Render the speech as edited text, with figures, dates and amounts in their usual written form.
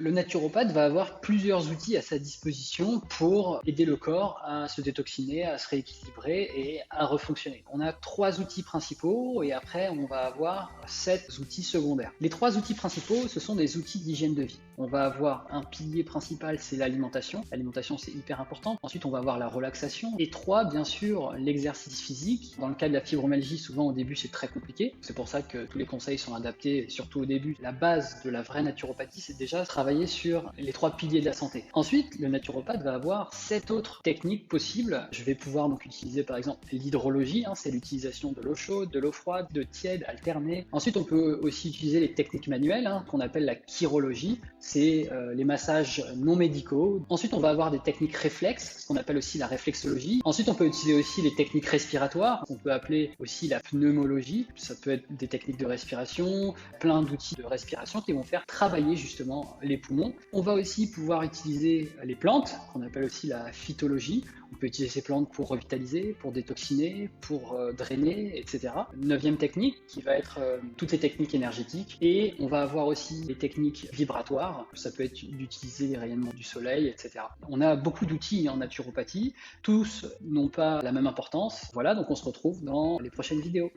Le naturopathe va avoir plusieurs outils à sa disposition pour aider le corps à se détoxiner, à se rééquilibrer et à refonctionner. On a 3 outils principaux et après on va avoir 7 outils secondaires. Les 3 outils principaux, ce sont des outils d'hygiène de vie. On va avoir un pilier principal, c'est l'alimentation. L'alimentation, c'est hyper important. Ensuite, on va avoir la relaxation. Et 3, bien sûr, l'exercice physique. Dans le cas de la fibromyalgie, souvent au début, c'est très compliqué. C'est pour ça que tous les conseils sont adaptés, surtout au début. La base de la vraie naturopathie, c'est déjà travailler sur les 3 piliers de la santé. Ensuite, le naturopathe va avoir 7 autres techniques possibles. Je vais pouvoir donc utiliser par exemple l'hydrologie, c'est l'utilisation de l'eau chaude, de l'eau froide, de tiède, alternée. Ensuite, on peut aussi utiliser les techniques manuelles, qu'on appelle la chirologie. C'est les massages non médicaux. Ensuite, on va avoir des techniques réflexes, ce qu'on appelle aussi la réflexologie. Ensuite, on peut utiliser aussi les techniques respiratoires, qu'on peut appeler aussi la pneumologie. Ça peut être des techniques de respiration, plein d'outils de respiration qui vont faire travailler justement les poumons. On va aussi pouvoir utiliser les plantes, qu'on appelle aussi la phytologie. On peut utiliser ces plantes pour revitaliser, pour détoxiner, pour drainer, etc. 9e technique qui va être toutes les techniques énergétiques. Et on va avoir aussi les techniques vibratoires. Ça peut être d'utiliser les rayonnements du soleil, etc. On a beaucoup d'outils en naturopathie. Tous n'ont pas la même importance. Voilà, donc on se retrouve dans les prochaines vidéos.